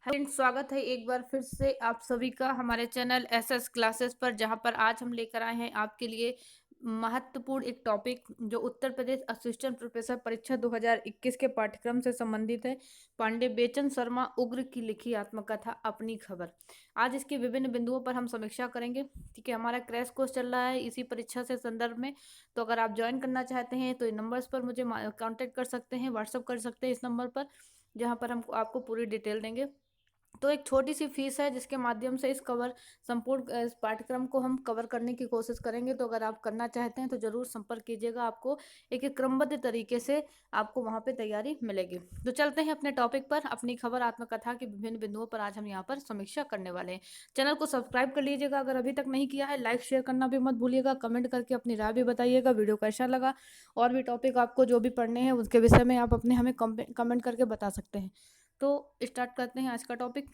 Friends, स्वागत है एक बार फिर से आप सभी का हमारे चैनल एसएस क्लासेस पर, जहां पर आज हम लेकर आए हैं आपके लिए महत्वपूर्ण एक टॉपिक जो उत्तर प्रदेश असिस्टेंट प्रोफेसर परीक्षा 2021 के पाठ्यक्रम से संबंधित है। पांडे बेचन शर्मा उग्र की लिखी आत्मकथा अपनी खबर। आज इसके विभिन्न बिंदुओं पर हम समीक्षा करेंगे। ठीक है, हमारा क्रैश कोर्स चल रहा है इसी परीक्षा से संदर्भ में। तो अगर आप ज्वाइन करना चाहते हैं तो इन नंबर्स पर मुझे कांटेक्ट कर सकते हैं, व्हाट्सअप कर सकते हैं इस नंबर पर, जहां पर हम आपको पूरी डिटेल देंगे। तो एक छोटी सी फीस है जिसके माध्यम से इस संपूर्ण इस पाठ्यक्रम को हम कवर करने की कोशिश करेंगे। तो अगर आप करना चाहते हैं तो जरूर संपर्क कीजिएगा, आपको एक एक क्रमबद्ध तरीके से आपको वहां पे तैयारी मिलेगी। तो चलते हैं अपने टॉपिक पर। अपनी खबर आत्मकथा के विभिन्न बिंदुओं पर आज हम यहाँ पर समीक्षा करने वाले हैं। चैनल को सब्सक्राइब कर लीजिएगा अगर अभी तक नहीं किया है। लाइक शेयर करना भी मत भूलिएगा। कमेंट करके अपनी राय भी बताइएगा वीडियो कैसा लगा। और भी टॉपिक आपको जो भी पढ़ने हैं उसके विषय में आप अपने हमें कमेंट करके बता सकते हैं। तो स्टार्ट करते हैं आज का टॉपिक।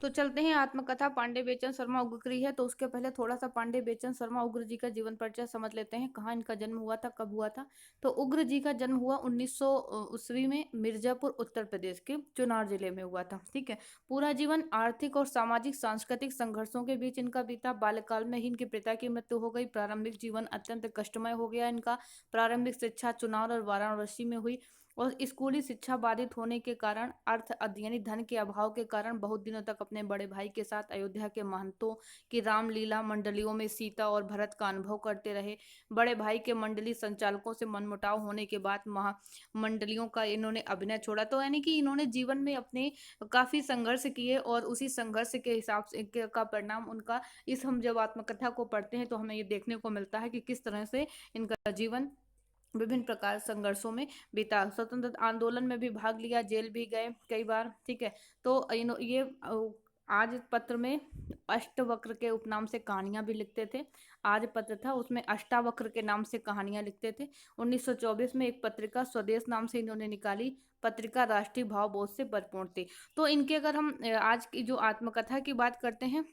तो चलते हैं, आत्मकथा पांडे बेचन शर्मा उग्र की है। तो उसके पहले थोड़ा सा पांडे बेचन शर्मा उग्र जी का जीवन परिचय समझ लेते हैं। कहाँ इनका जन्म हुआ था, कब हुआ था। तो उग्र जी का जन्म हुआ 1900 में मिर्जापुर उत्तर प्रदेश के चुनार जिले में हुआ था। ठीक है, पूरा जीवन आर्थिक और सामाजिक सांस्कृतिक संघर्षों के बीच इनका बीता। बाल्यकाल में ही इनके पिता की मृत्यु हो गई। प्रारंभिक जीवन अत्यंत कष्टमय हो गया इनका। प्रारंभिक शिक्षा चुनार और वाराणसी में हुई और स्कूली शिक्षा बाधित होने के कारण अर्थ यानी धन के अभाव के कारण बहुत दिनों तक अपने बड़े भाई के साथ अयोध्या के महंतों की रामलीला मंडलियों में सीता और भरत का अनुभव करते रहे। बड़े भाई के मंडली संचालकों से मनमुटाव होने के बाद महा मंडलियों का इन्होंने अभिनय छोड़ा। तो यानी कि इन्होंने जीवन में अपने काफी संघर्ष किए और उसी संघर्ष के हिसाब से का परिणाम उनका इस हम जब आत्मकथा को पढ़ते हैं तो हमें ये देखने को मिलता है कि किस तरह से इनका जीवन विभिन्न प्रकार संघर्षों में बीता। स्वतंत्रता आंदोलन में भी भाग लिया, जेल भी गए कई बार। ठीक है, तो ये आज पत्र में अष्टवक्र के उपनाम से कहानियां भी लिखते थे। आज पत्र था उसमें अष्टावक्र के नाम से कहानियां लिखते थे। 1924 में एक पत्रिका स्वदेश नाम से इन्होंने निकाली। पत्रिका राष्ट्रीय भावबोध से भरपूर थी। तो इनके अगर हम आज की जो आत्मकथा की बात करते हैं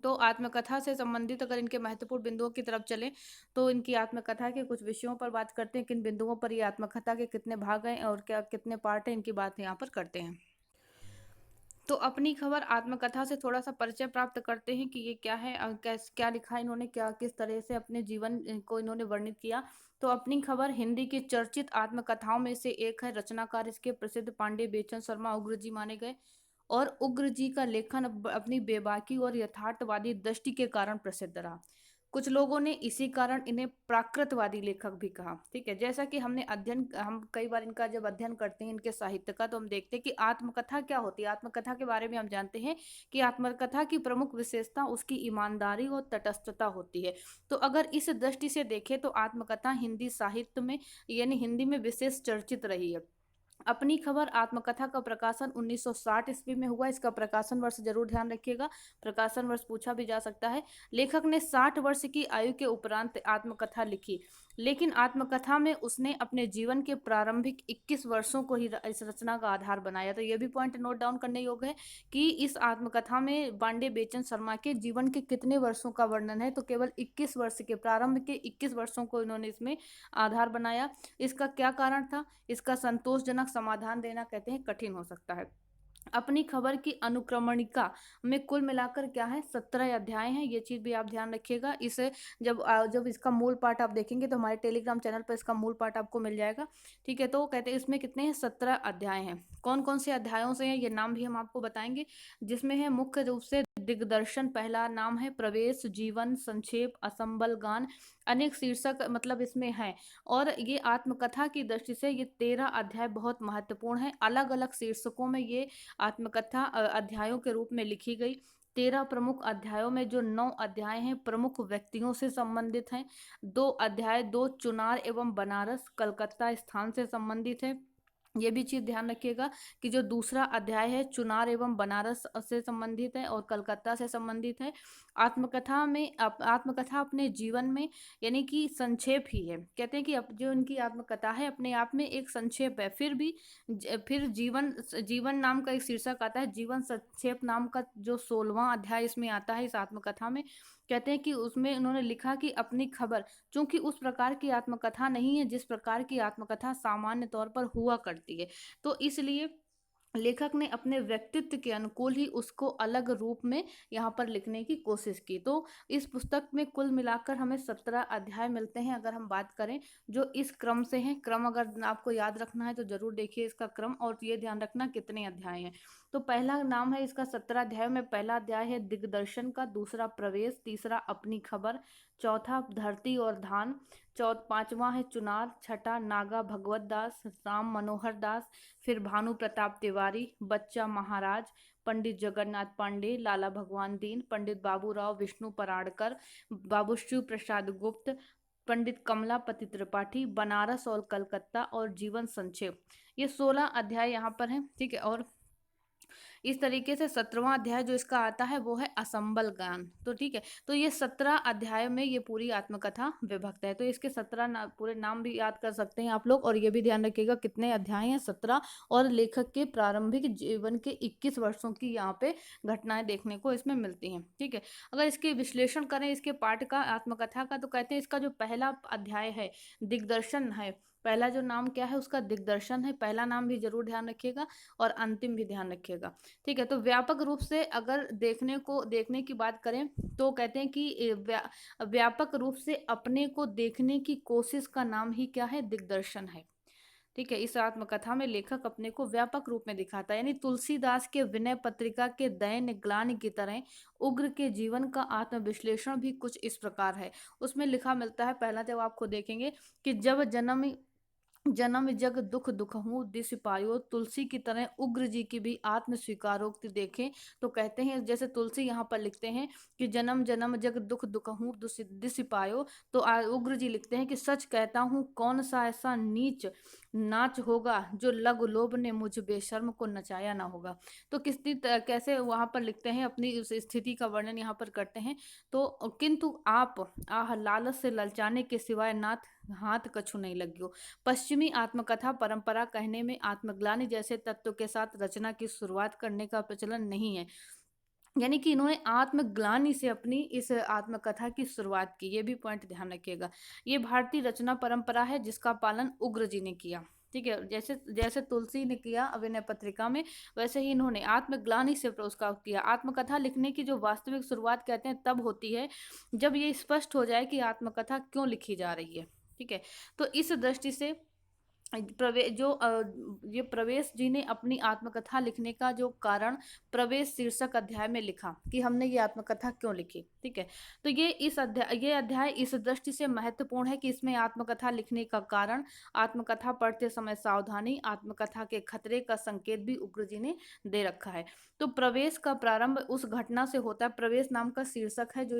तो आत्मकथा से संबंधित अगर इनके महत्वपूर्ण बिंदुओं की तरफ चले तो इनकी आत्मकथा के कुछ विषयों पर बात करते हैं। किन बिंदुओं पर ये आत्मकथा के कितने भाग हैं और क्या कितने पार्ट हैं, इनकी बात यहाँ पर करते हैं। तो अपनी खबर आत्मकथा से थोड़ा सा परिचय प्राप्त करते हैं कि ये क्या है, क्या लिखा है इन्होंने, क्या किस तरह से अपने जीवन को इन्होंने वर्णित किया। तो अपनी खबर हिंदी की चर्चित आत्मकथाओं में से एक है। रचनाकार इसके प्रसिद्ध पांडे बेचन शर्मा उग्र जी माने गए और उग्र जी का लेखन अपनी बेबाकी और यथार्थवादी दृष्टि के कारण प्रसिद्ध रहा। कुछ लोगों ने इसी कारण इन्हें प्राकृतवादी लेखक भी कहा। ठीक है, जैसा कि हम कई बार इनका जब अध्ययन करते हैं इनके साहित्य का, तो हम देखते हैं कि आत्मकथा क्या होती है। आत्मकथा के बारे में हम जानते हैं कि आत्मकथा की प्रमुख विशेषता उसकी ईमानदारी और तटस्थता होती है। तो अगर इस दृष्टि से देखें तो आत्मकथा हिंदी साहित्य में यानी हिंदी में विशेष चर्चित रही है। अपनी खबर आत्मकथा का प्रकाशन 1960 ईस्वी में हुआ। इसका प्रकाशन वर्ष जरूर ध्यान रखिएगा, प्रकाशन वर्ष पूछा भी जा सकता है। लेखक ने 60 वर्ष की आयु के उपरांत आत्मकथा लिखी, लेकिन आत्मकथा में उसने अपने जीवन के प्रारंभिक 21 वर्षों को ही इस रचना का आधार बनाया। तो यह भी पॉइंट नोट डाउन करने योग्य है कि इस आत्मकथा में पांडे बेचन शर्मा के जीवन के कितने वर्षों का वर्णन है। तो केवल 21 वर्ष के, प्रारंभ के 21 वर्षों को इन्होंने इसमें आधार बनाया। इसका क्या कारण था, इसका संतोषजनक समाधान देना कहते हैं कठिन हो सकता है। अपनी खबर की अनुक्रमणिका में कुल मिलाकर क्या है, 17 अध्याय हैं। ये चीज भी आप ध्यान रखिएगा। इसे जब इसका मूल पाठ आप देखेंगे तो हमारे टेलीग्राम चैनल पर इसका मूल पाठ आपको मिल जाएगा। ठीक है, तो कहते हैं इसमें कितने हैं, 17 अध्याय हैं। कौन कौन से अध्यायों से हैं ये नाम भी हम आपको बताएंगे, जिसमें है मुख्य रूप से दिग्दर्शन पहला नाम है, प्रवेश, जीवन, संक्षेप, असंबल गान, अनेक शीर्षक मतलब इसमें है। और ये आत्मकथा की दृष्टि से ये 13 अध्याय बहुत महत्वपूर्ण है। अलग अलग शीर्षकों में ये आत्मकथा अध्यायों के रूप में लिखी गई। 13 प्रमुख अध्यायों में जो 9 अध्याय हैं प्रमुख व्यक्तियों से संबंधित हैं। 2 अध्याय दो चुनार एवं बनारस कलकत्ता स्थान से संबंधित है। ये भी चीज ध्यान रखिएगा कि जो दूसरा अध्याय है चुनार एवं बनारस से संबंधित है और कलकत्ता से संबंधित है। आत्मकथा अपने जीवन में यानी कि संक्षेप ही है। कहते हैं कि जो इनकी आत्मकथा है अपने आप में एक संक्षेप है। फिर भी फिर जीवन जीवन नाम का एक शीर्षक आता है। जीवन संक्षेप नाम का जो 16वां अध्याय इसमें आता है इस आत्मकथा में। कहते हैं कि उसमें उन्होंने लिखा कि अपनी खबर चूंकि उस प्रकार की आत्मकथा नहीं है जिस प्रकार की आत्मकथा सामान्य तौर पर हुआ करती है, तो इसलिए लेखक ने अपने व्यक्तित्व के अनुकूल ही उसको अलग रूप में यहाँ पर लिखने की कोशिश की। तो इस पुस्तक में कुल मिलाकर हमें 17 अध्याय मिलते हैं अगर हम बात करें, जो इस क्रम से हैं। क्रम अगर आपको याद रखना है तो जरूर देखिए इसका क्रम, और ये ध्यान रखना कितने अध्याय हैं। तो पहला नाम है इसका 17 अध्याय में, पहला अध्याय है दिग्दर्शन का, दूसरा प्रवेश, तीसरा अपनी खबर, चौथा धरती और धान, पांचवा है चुनार, छठा नागा भगवत दास, राम मनोहर दास, फिर भानु प्रताप तिवारी, बच्चा महाराज, पंडित जगन्नाथ पांडे, लाला भगवान दीन, पंडित बाबूराव विष्णु पराड़कर, बाबू शिव प्रसाद गुप्त, पंडित कमलापति त्रिपाठी, बनारस और कलकत्ता, और जीवन संक्षेप। ये 16 अध्याय यहाँ पर हैं, ठीक है। और इस तरीके से 17वां अध्याय जो इसका आता है वो है असंबल गान। तो ठीक है, तो ये 17 अध्याय में ये पूरी आत्मकथा विभक्त है। तो इसके 17 पूरे नाम भी याद कर सकते हैं आप लोग, और ये भी ध्यान रखिएगा कितने अध्याय हैं, 17। और लेखक के प्रारंभिक जीवन के 21 वर्षों की यहाँ पे घटनाएं देखने को इसमें मिलती हैं, ठीक है। अगर इसके विश्लेषण करें इसके पाठ का, आत्मकथा का, तो कहते हैं इसका जो पहला अध्याय है दिग्दर्शन है। पहला जो नाम क्या है उसका दिग्दर्शन है, पहला नाम भी जरूर ध्यान रखिएगा, और अंतिम भी ध्यान रखिएगा, ठीक है। तो व्यापक रूप से अगर देखने की बात करें तो कहते हैं कि व्यापक रूप से अपने को देखने की कोशिश का नाम ही क्या है, दिग्दर्शन है, ठीक है। इस आत्मकथा में लेखक अपने को व्यापक रूप में दिखाता है, यानी तुलसीदास के विनय पत्रिका के दैन्य ग्लानि की तरह उग्र के जीवन का आत्मविश्लेषण भी कुछ इस प्रकार है। उसमें लिखा मिलता है, पहला जब आपको देखेंगे कि जब जन्म जन्म जग दुख दुख हूँ दिस पायो, तुलसी की तरह उग्र जी की भी आत्म स्वीकारोक्ति देखें। तो कहते हैं जैसे तुलसी यहाँ पर लिखते हैं कि जन्म जन्म जग दुख दुख हूँ दिस पायो, तो उग्र जी लिखते हैं कि सच कहता हूँ कौन सा ऐसा नीच नाच होगा जो लघु लोभ ने मुझ बेशर्म को नचाया ना होगा। तो कैसे वहां पर लिखते हैं, अपनी उस स्थिति का वर्णन यहाँ पर करते हैं। तो किंतु आप आह लालच से ललचाने के सिवाय नाथ हाथ कछु नहीं लग्यो। पश्चिमी आत्मकथा परंपरा कहने में आत्मग्लानि जैसे तत्व के साथ रचना की शुरुआत करने का प्रचलन नहीं है, यानी कि इन्होंने आत्मग्लानि से अपनी इस आत्मकथा की शुरुआत की, ये भी पॉइंट ध्यान रखिएगा। ये भारतीय रचना परंपरा है जिसका पालन उग्र जी ने किया, ठीक है। जैसे जैसे तुलसी ने किया अभिनय पत्रिका में, वैसे ही इन्होंने आत्मग्लानि से उसका किया। आत्मकथा लिखने की जो वास्तविक शुरुआत कहते हैं तब होती है जब ये स्पष्ट हो जाए कि आत्मकथा क्यों लिखी जा रही है, ठीक है। तो इस दृष्टि से ये प्रवेश जी ने अपनी आत्मकथा लिखने का जो कारण प्रवेश शीर्षक अध्याय में लिखा कि हमने ये आत्मकथा क्यों लिखी, ठीक है। तो ये अध्याय इस दृष्टि से महत्वपूर्ण है कि इसमें आत्मकथा लिखने का कारण, आत्मकथा पढ़ते समय सावधानी, आत्मकथा के खतरे का संकेत भी उग्र जी ने दे रखा है। तो प्रवेश का प्रारंभ उस घटना से होता है, प्रवेश नाम का शीर्षक है जो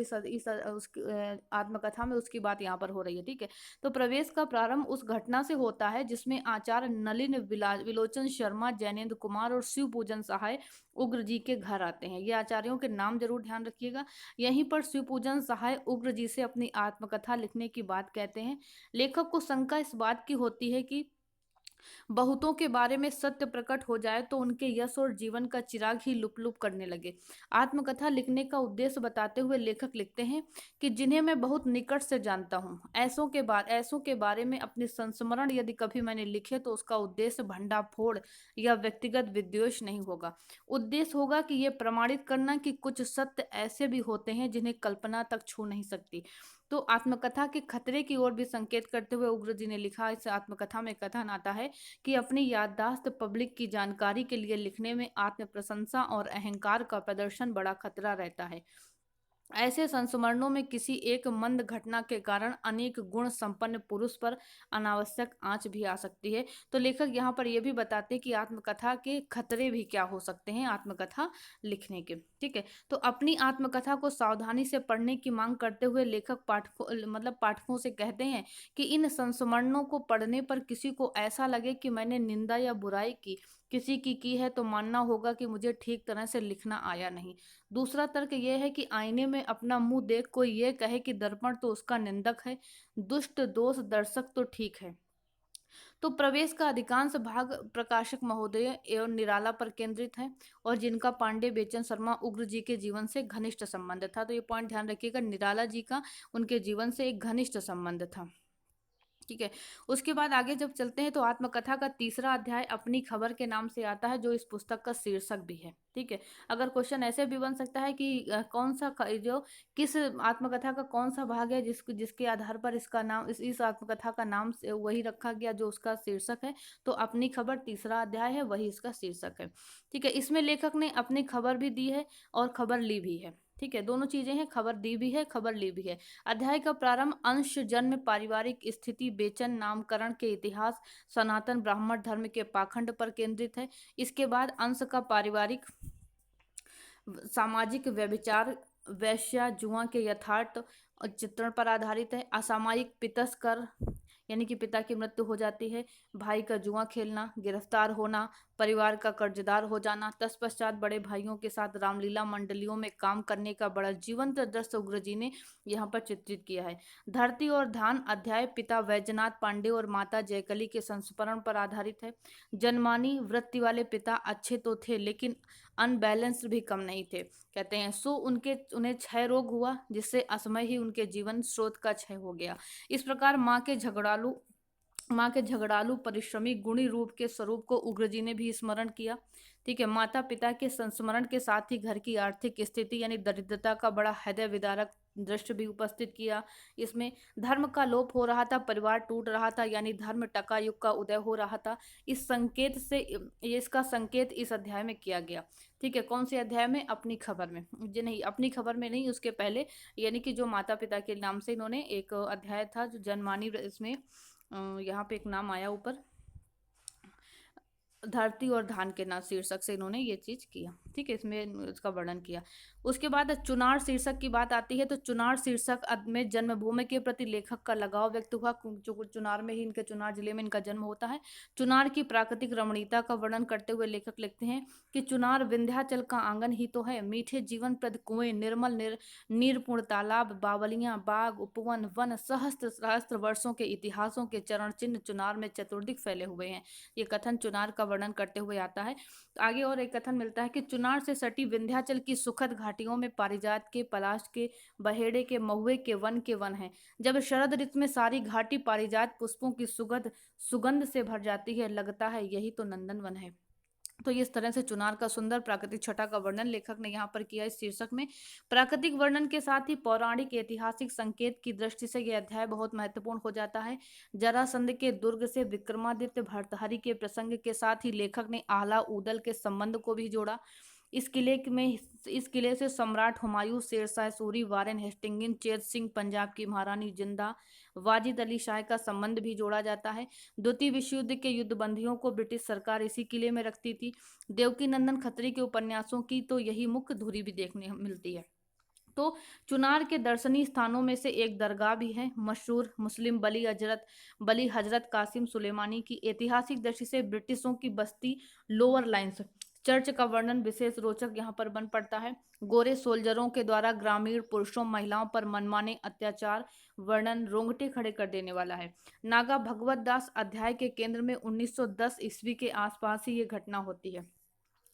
आत्मकथा में उसकी बात यहाँ पर हो रही है, ठीक है। तो प्रवेश का प्रारंभ उस घटना से होता है जिसमें आचार्य नलिन विलोचन शर्मा, जैनेन्द्र कुमार और शिव पूजन सहाय उग्र जी के घर आते हैं। ये आचार्यों के नाम जरूर ध्यान रखिएगा। यहीं पर शिव पूजन सहाय उग्र जी से अपनी आत्मकथा लिखने की बात कहते हैं। लेखक को शंका इस बात की होती है कि बहुतों के बारे में सत्य प्रकट हो जाए तो उनके यश और जीवन का चिराग ही लुप लुप करने लगे। आत्मकथा लिखने का उद्देश्य बताते हुए लेखक लिखते हैं कि जिन्हें मैं बहुत निकट से जानता हूँ, ऐसों के बारे में अपने संस्मरण यदि कभी मैंने लिखे तो उसका उद्देश्य भंडाफोड़ या व्यक्तिगत विद्वेष नहीं होगा। उद्देश्य होगा कि यह प्रमाणित करना कि कुछ सत्य ऐसे भी होते हैं जिन्हें कल्पना तक छू नहीं सकती। तो आत्मकथा के खतरे की ओर भी संकेत करते हुए उग्र जी ने लिखा, इस आत्मकथा में कथन आता है कि अपनी याददाश्त पब्लिक की जानकारी के लिए लिखने में आत्म प्रशंसा और अहंकार का प्रदर्शन बड़ा खतरा रहता है। ऐसे संस्मरणों में किसी एक मंद घटना के कारण अनेक गुण संपन्न पुरुष पर अनावश्यक आंच भी आ सकती है। तो लेखक यहाँ पर यह भी बताते हैं कि आत्मकथा के खतरे भी क्या हो सकते हैं आत्मकथा लिखने के, ठीक है। तो अपनी आत्मकथा को सावधानी से पढ़ने की मांग करते हुए लेखक पाठकों से कहते हैं कि इन संस्मरणों को पढ़ने पर किसी को ऐसा लगे कि मैंने निंदा या बुराई किसी की है तो मानना होगा कि मुझे ठीक तरह से लिखना आया नहीं। दूसरा तर्क यह है कि आईने में अपना मुंह देख कोई ये कहे कि दर्पण तो उसका निंदक है, दुष्ट दोष दर्शक तो ठीक है। तो प्रवेश का अधिकांश भाग प्रकाशक महोदय एवं निराला पर केंद्रित है, और जिनका पांडे बेचन शर्मा उग्र जी के जीवन से घनिष्ठ संबंध था। तो ये पॉइंट ध्यान रखिएगा, निराला जी का उनके जीवन से एक घनिष्ठ संबंध था। ठीक है। उसके बाद आगे जब चलते हैं तो आत्मकथा का तीसरा अध्याय अपनी खबर के नाम से आता है, जो इस पुस्तक का शीर्षक भी है। ठीक है। अगर क्वेश्चन ऐसे भी बन सकता है कि कौन सा जो किस आत्मकथा का कौन सा भाग है जिसके आधार पर इसका नाम इस आत्मकथा का नाम से वही रखा गया जो उसका शीर्षक है। तो अपनी खबर तीसरा अध्याय है, वही इसका शीर्षक है। ठीक है। इसमें लेखक ने अपनी खबर भी दी है और खबर ली भी है। ठीक है, दोनों चीजें हैं, खबर दी भी है, खबर ली भी है। अध्याय का प्रारंभ अंश जन्म, पारिवारिक स्थिति, बेचन, नामकरण के इतिहास, सनातन ब्राह्मण धर्म के पाखंड पर केंद्रित है। इसके बाद अंश का पारिवारिक सामाजिक व्यभिचार, वैश्या जुआ के यथार्थ और चित्रण पर आधारित है। असामयिक पितस्कर यानी कि पिता की मृत्यु हो जाती है, भाई का जुआ खेलना, गिरफ्तार होना, परिवार का कर्जदार हो जाना, तत्पश्चात बड़े भाइयों के साथ रामलीला मंडलियों में काम करने का बड़ा जीवंत दृश्य उग्र जी ने यहाँ पर चित्रित किया है। धरती और धान अध्याय पिता वैजनाथ पांडे और माता जयकली के संस्मरण पर आधारित है। जनमानी वृत्ति वाले पिता अच्छे तो थे लेकिन अनबैलेंस्ड भी कम नहीं थे। कहते हैं सो उन्हें क्षय रोग हुआ, जिससे असमय ही उनके जीवन स्रोत का क्षय हो गया। इस प्रकार माँ के झगड़ालू परिश्रमी गुणी रूप के स्वरूप को उग्र जी ने भी स्मरण किया। ठीक है। माता पिता के संस्मरण के साथ ही घर की आर्थिक स्थिति यानी दरिद्रता का बड़ा हृदय विदारक दृश्य भी उपस्थित किया। इसमें धर्म का लोप हो रहा था, परिवार टूट रहा था, यानी धर्म टका युग का उदय हो रहा था। इस संकेत से ये इसका संकेत इस अध्याय में किया गया। ठीक है। कौन से अध्याय में? अपनी खबर में। जी नहीं, अपनी खबर में नहीं, उसके पहले, यानी कि जो माता पिता के नाम से इन्होंने एक अध्याय था जो जनमानी, इसमें यहाँ पे एक नाम आया ऊपर, धरती और धान के नाम शीर्षक से इन्होंने ये चीज किया। ठीक है, इसमें इसका वर्णन किया। उसके बाद चुनार शीर्षक की बात आती है, तो चुनार शीर्षक में जन्मभूमि के प्रति लेखक का लगाव व्यक्त हुआ। जो चुनार में ही इनके, चुनार जिले में इनका जन्म होता है। चुनार की प्राकृतिक रमणीयता का वर्णन करते हुए लेखक लिखते हैं कि चुनार विंध्याचल का आंगन ही तो है, मीठे जीवन प्रद कुएं, निर्मल नीरपूर्ण तालाब, बावलियां, बाग, उपवन, वन, सहस्त्र सहस्त्र वर्षों के इतिहासों के चरण चिन्ह चुनार में चतुर्दिक फैले हुए हैं। ये कथन चुनार का वर्णन करते हुए आता है। आगे और एक कथन मिलता है कि चुनार से सटी विंध्याचल की सुखद घाटियों में पारिजात के, पलाश के, बहेड़े के, महुए के वन है। जब शरद ऋतु में सारी घाटी पारिजात पुष्पों की सुगंध से भर जाती है, लगता है यही तो नंदनवन है। तो इस तरह से चुनार का सुंदर प्राकृतिक छटा का वर्णन लेखक ने यहाँ पर किया इस शीर्षक में। प्राकृतिक वर्णन के साथ ही पौराणिक ऐतिहासिक संकेत की दृष्टि से यह अध्याय बहुत महत्वपूर्ण हो जाता है। जरासंध के दुर्ग से विक्रमादित्य भर्तहरि के प्रसंग के साथ ही लेखक ने आला ऊदल के संबंध को भी जोड़ा। इस किले से सम्राट हुमायूं, शेरशाह सूरी, वारेन हेस्टिंगिस, चेत सिंह, पंजाब की महारानी जिंदा, वाजिद अली शाह का संबंध भी जोड़ा जाता है। द्वितीय विश्व युद्ध के युद्धबंदियों को ब्रिटिश सरकार इसी किले में रखती थी। देवकी नंदन खत्री के उपन्यासों की तो यही मुख्य धुरी भी देखने मिलती है। तो चुनार के दर्शनीय स्थानों में से एक दरगाह भी है, मशहूर मुस्लिम बली हजरत कासिम सुलेमानी की। ऐतिहासिक दृष्टि से ब्रिटिशों की बस्ती लोअर लाइन्स चर्च का वर्णन विशेष रोचक यहाँ पर बन पड़ता है। गोरे सोल्जरों के द्वारा ग्रामीण पुरुषों महिलाओं पर मनमाने अत्याचार वर्णन रोंगटे खड़े कर देने वाला है। नागा भगवत दास अध्याय के केंद्र में 1910 ईस्वी के आसपास ही ये घटना होती है।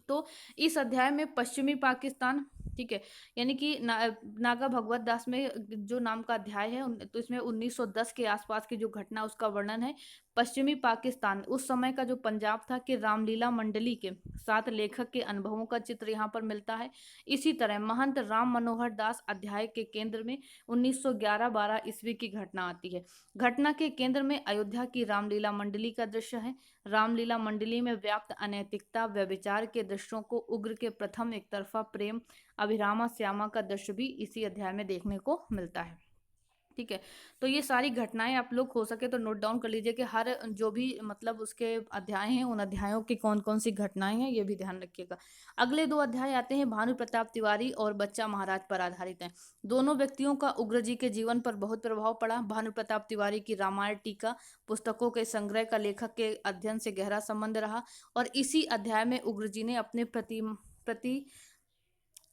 तो इस अध्याय में पश्चिमी पाकिस्तान, ठीक है, यानी कि नागा भगवत दास में जो नाम का अध्याय है, तो इसमें 1910 के आसपास की जो घटना उसका वर्णन है। पश्चिमी पाकिस्तान उस समय का जो पंजाब था कि रामलीला मंडली के साथ लेखक के अनुभवों का चित्र यहाँ पर मिलता है। इसी तरह महंत राम मनोहर दास अध्याय के केंद्र में 1911-12 ईस्वी की घटना आती है। घटना के केंद्र में अयोध्या की रामलीला मंडली का दृश्य है। रामलीला मंडली में व्याप्त अनैतिकता, व्यभिचार के दृश्यों को, उग्र के प्रथम एक तरफा प्रेम, अभिरामा श्यामा का दृश्य भी इसी अध्याय में देखने को मिलता है। ठीक है, तो ये सारी घटनाएं आप लोग हो सके तो नोट डाउन कर लीजिए कि हर जो भी मतलब उसके अध्याय हैं, उन अध्यायों की कौन कौन सी घटनाएं हैं, ये भी ध्यान रखिएगा। अगले दो अध्याय आते हैं भानु प्रताप तिवारी और बच्चा महाराज पर आधारित हैं। दोनों व्यक्तियों का उग्र जी के जीवन पर बहुत प्रभाव पड़ा। भानु प्रताप तिवारी की रामायण टीका पुस्तकों के संग्रह का लेखक के अध्ययन से गहरा संबंध रहा और इसी अध्याय में उग्र जी ने अपने प्रति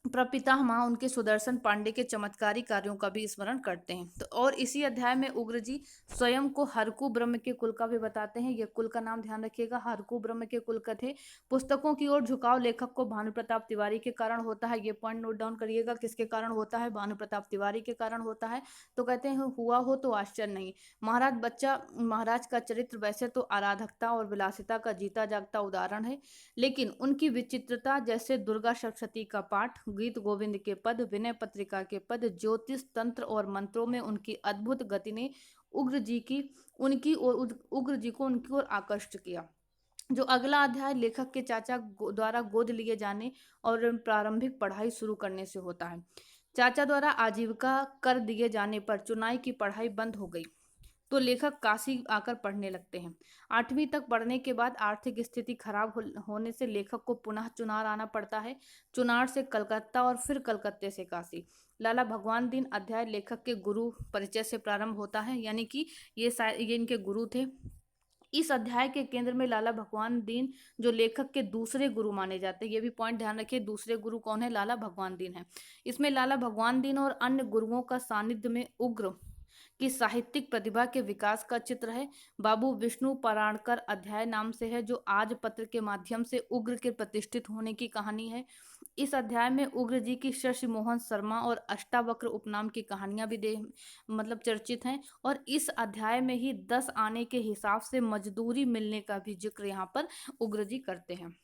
प्रपितामह उनके सुदर्शन पांडे के चमत्कारी कार्यों का भी स्मरण करते हैं। तो और इसी अध्याय में उग्र जी स्वयं को हरकू ब्रह्म के कुल का भी बताते हैं। ये कुल का नाम ध्यान रखिएगा, हरकू ब्रह्म के कुल का थे। पुस्तकों की ओर झुकाव लेखक को भानु प्रताप तिवारी के कारण होता है। ये पॉइंट नोट डाउन करिएगा, किसके कारण होता है? भानु प्रताप तिवारी के कारण होता है। तो कहते हैं हुआ हो तो आश्चर्य नहीं। महाराज बच्चा महाराज का चरित्र वैसे तो आराधकता और विलासिता का जीता जागता उदाहरण है, लेकिन उनकी विचित्रता, जैसे दुर्गा सप्तशती का पाठ, गीत गोविंद के पद, विनय पत्रिका के पद, ज्योतिष तंत्र और मंत्रों में उनकी अद्भुत गति ने उग्र जी की उनकी और उग्र जी को उनकी ओर आकर्षित किया। जो अगला अध्याय लेखक के चाचा द्वारा गोद लिए जाने और प्रारंभिक पढ़ाई शुरू करने से होता है। चाचा द्वारा आजीविका कर दिए जाने पर चुनाई की पढ़ाई बंद हो गई, तो लेखक काशी आकर पढ़ने लगते हैं। 8वीं तक पढ़ने के बाद आर्थिक स्थिति खराब होने से लेखक को पुनः चुनार आना पड़ता है। चुनार से कलकत्ता और फिर कलकत्ते से काशी। लाला भगवान दीन अध्याय लेखक के गुरु परिचय से प्रारंभ होता है, यानी कि ये इनके गुरु थे। इस अध्याय के केंद्र में लाला भगवान दीन जो लेखक के दूसरे गुरु माने जाते हैं, ये भी पॉइंट ध्यान रखिए, दूसरे गुरु कौन है? लाला भगवान दीन है। इसमें लाला भगवान दीन और अन्य गुरुओं का सानिध्य में उग्र की साहित्यिक प्रतिभा के विकास का चित्र है। बाबू विष्णु पराणकर अध्याय नाम से है, जो आज पत्र के माध्यम से उग्र के प्रतिष्ठित होने की कहानी है। इस अध्याय में उग्र जी की शशि मोहन शर्मा और अष्टावक्र उपनाम की कहानियां भी दे मतलब चर्चित हैं। और इस अध्याय में ही 10 आने के हिसाब से मजदूरी मिलने का भी जिक्र यहाँ पर उग्र जी करते हैं।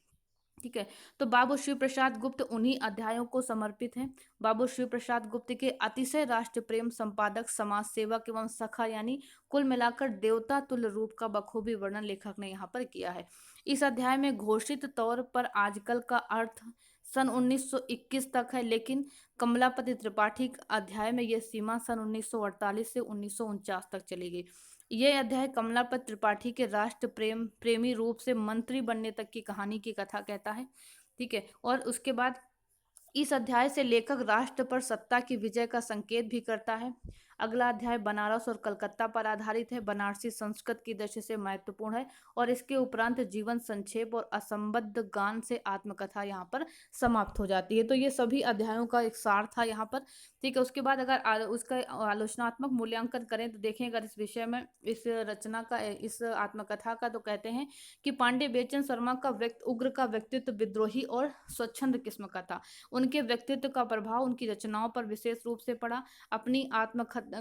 ठीक है, तो बाबू शिव प्रसाद गुप्त उन्हीं अध्यायों को समर्पित हैं। बाबू शिव प्रसाद गुप्त के अतिशय राष्ट्र प्रेम, संपादक, समाज सेवक एवं सखा, यानी कुल मिलाकर देवता तुल्य रूप का बखूबी वर्णन लेखक ने यहाँ पर किया है। इस अध्याय में घोषित तौर पर आजकल का अर्थ सन 1921 तक है, लेकिन कमलापति त्रिपाठी अध्याय में यह सीमा सन 1948 से 1949 तक चली गई। ये अध्याय कमलापत त्रिपाठी के राष्ट्र प्रेमी रूप से मंत्री बनने तक की कहानी की कथा कहता है। ठीक है, और उसके बाद इस अध्याय से लेखक राष्ट्र पर सत्ता की विजय का संकेत भी करता है। अगला अध्याय बनारस और कलकत्ता पर आधारित है। बनारसी संस्कृत की दृष्टि से महत्वपूर्ण है। और इसके उपरांत जीवन संक्षेप और असंबद्ध गान से आत्मकथा यहाँ पर समाप्त हो जाती है। तो ये सभी अध्यायों का एक सार था यहाँ पर। ठीक है, उसके बाद अगर उसका आलोचनात्मक मूल्यांकन करें तो देखें, अगर इस विषय में इस रचना का, इस आत्मकथा का, तो कहते हैं कि पांडे बेचन शर्मा का उग्र का व्यक्तित्व विद्रोही और स्वच्छंद किस्म का था। उनके व्यक्तित्व का प्रभाव उनकी रचनाओं पर विशेष रूप से पड़ा। अपनी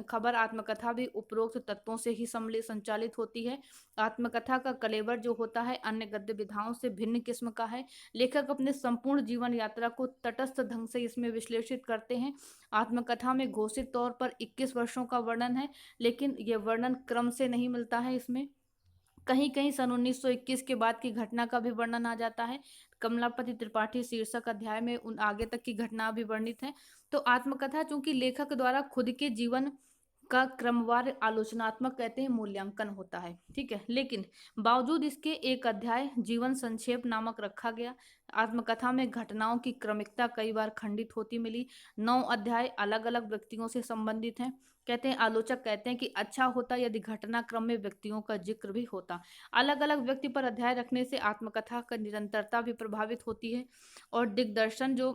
खबर आत्मकथा भी उपरोक्त तत्वों से ही संचालित होती है। आत्मकथा का कलेवर जो होता है अन्य गद्य विधाओं से भिन्न किस्म का है। लेखक अपने संपूर्ण जीवन यात्रा को तटस्थ ढंग से इसमें विश्लेषित करते हैं। आत्मकथा में घोषित तौर पर 21 वर्षों का वर्णन है, लेकिन यह वर्णन क्रम से नहीं मिलता है। इसमें कहीं कहीं सन 1921 के बाद की घटना का भी वर्णन आ जाता है। कमलापति त्रिपाठी शीर्षक अध्याय में उन आगे तक की घटना भी वर्णित है। तो आत्मकथा चूंकि लेखक द्वारा खुद के जीवन का क्रमवार आलोचनात्मक कहते हैं मूल्यांकन होता है। ठीक है, लेकिन बावजूद इसके एक अध्याय जीवन संक्षेप नामक रखा गया। आत्मकथा में घटनाओं की क्रमिकता कई बार खंडित होती मिली। 9 अध्याय अलग अलग व्यक्तियों से संबंधित हैं। कहते हैं, आलोचक कहते हैं कि अच्छा होता यदि घटनाक्रम में व्यक्तियों का जिक्र भी होता। अलग अलग व्यक्ति पर अध्याय रखने से आत्मकथा का निरंतरता भी प्रभावित होती है। और दिग्दर्शन जो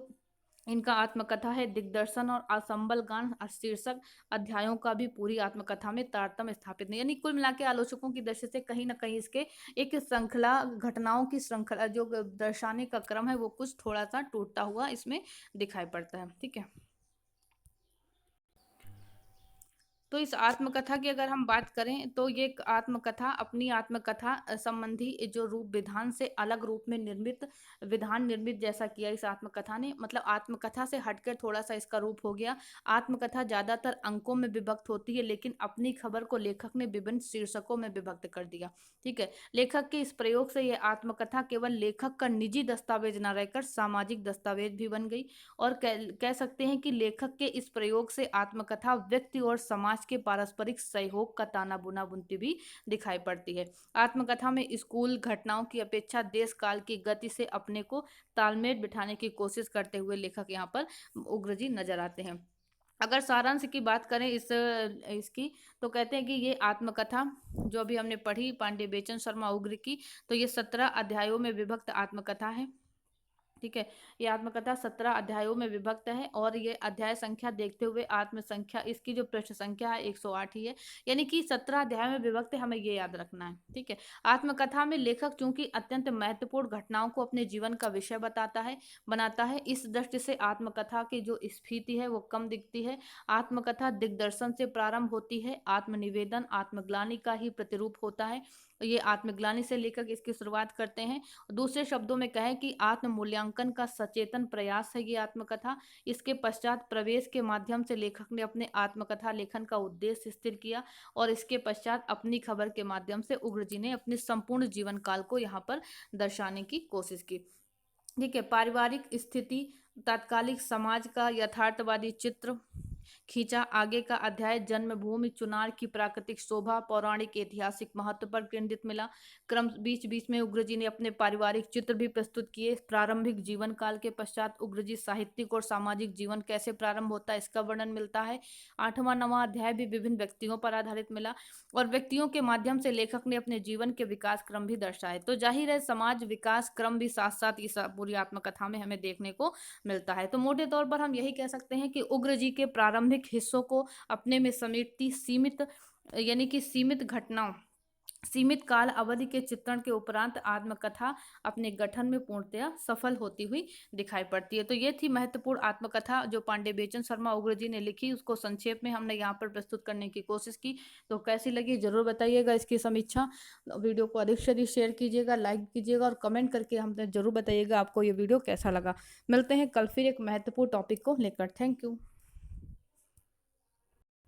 इनका आत्मकथा है, दिग्दर्शन और असंबल गान शीर्षक अध्यायों का भी पूरी आत्मकथा में तारतम्य स्थापित नहीं, यानी कुल मिला के आलोचकों की दृष्टि से कहीं ना कहीं इसके एक श्रृंखला, घटनाओं की श्रृंखला जो दर्शाने का क्रम है वो कुछ थोड़ा सा टूटता हुआ इसमें दिखाई पड़ता है। ठीक है, तो इस आत्मकथा की अगर हम बात करें तो ये एक आत्मकथा अपनी आत्मकथा संबंधी जो रूप विधान से अलग रूप में निर्मित, विधान निर्मित जैसा किया इस आत्मकथा ने। मतलब आत्मकथा से हटकर थोड़ा सा इसका रूप हो गया। आत्मकथा ज्यादातर अंकों में विभक्त होती है, लेकिन अपनी खबर को लेखक ने विभिन्न शीर्षकों में विभक्त कर दिया। ठीक है, लेखक के इस प्रयोग से यह आत्मकथा केवल लेखक का निजी दस्तावेज न रहकर सामाजिक दस्तावेज भी बन गई। और कह सकते हैं कि लेखक के इस प्रयोग से आत्मकथा व्यक्ति और समाज के पारस्परिक सहयोग का ताना बुना बुनती भी दिखाई पड़ती है। आत्मकथा में स्कूल घटनाओं की अपेक्षा देश काल की गति से अपने को तालमेल बिठाने की कोशिश करते हुए लेखक यहाँ पर उग्र जी नजर आते हैं। अगर सारांश की बात करें इसकी, तो कहते हैं कि ये आत्मकथा जो अभी हमने पढ़ी पांडे बेचन शर्मा उग्र की, तो ये 17 अध्यायों में विभक्त आत्मकथा है। ठीक है। ये आत्मकथा 17 अध्यायों में विभक्त है और ये अध्याय संख्या देखते हुए आत्म संख्या, इसकी जो पृष्ठ संख्या है 108 ही है, यानी कि 17 अध्याय में विभक्त है, हमें ये याद रखना है। ठीक है। आत्मकथा में लेखक चूंकि अत्यंत महत्वपूर्ण घटनाओं को अपने जीवन का विषय बनाता है, इस दृष्टि से आत्मकथा की जो स्फीति है वो कम दिखती है। आत्मकथा दिग्दर्शन से प्रारंभ होती है, आत्मनिवेदन आत्मग्लानि का ही प्रतिरूप होता है। ये आत्मग्लानि से लेकर इसकी शुरुआत करते हैं। दूसरे शब्दों में कहें कि आत्म मूल्यांकन का सचेतन प्रयास है ये आत्मकथा। इसके पश्चात प्रवेश के माध्यम से लेखक ने अपने आत्मकथा लेखन का उद्देश्य स्थिर किया और इसके पश्चात अपनी खबर के माध्यम से उग्र जी ने अपने संपूर्ण जीवन काल को यहाँ पर दर्शाने की कोशिश की। ठीक है। पारिवारिक स्थिति, तात्कालिक समाज का यथार्थवादी चित्र खींचा। आगे का अध्याय जन्मभूमि चुनार की प्राकृतिक शोभा, पौराणिक ऐतिहासिक महत्व पर केंद्रित मिला। क्रम बीच बीच में उग्र जी ने अपने पारिवारिक चित्र भी प्रस्तुत किए। प्रारंभिक जीवन काल के पश्चात उग्र जी साहित्यिक और सामाजिक जीवन कैसे प्रारंभ होता है इसका वर्णन मिलता है। 8वां 9वां अध्याय भी विभिन्न व्यक्तियों पर आधारित मिला और व्यक्तियों के माध्यम से लेखक ने अपने जीवन के विकास क्रम भी दर्शाए। तो जाहिर है समाज विकास क्रम भी साथ साथ इस पूरी आत्मकथा में हमें देखने को मिलता है। तो मोटे तौर पर हम यही कह सकते हैं कि उग्र जी के प्रारंभिक हिस्सों को अपने में समेटती सीमित, यानी कि सीमित घटनाओं, सीमित काल अवधि के चित्रण के उपरांत आत्मकथा अपने गठन में पूर्णतया सफल होती हुई दिखाई पड़ती है। तो ये थी महत्वपूर्ण आत्मकथा जो पांडे बेचन शर्मा उग्र जी ने लिखी, उसको संक्षेप में हमने यहाँ पर प्रस्तुत करने की कोशिश की। तो कैसी लगी जरूर बताइएगा इसकी समीक्षा। वीडियो को अधिक से अधिक शेयर कीजिएगा, लाइक कीजिएगा और कमेंट करके हमें जरूर बताइएगा आपको ये वीडियो कैसा लगा। मिलते हैं कल फिर एक महत्वपूर्ण टॉपिक को लेकर। Thank you.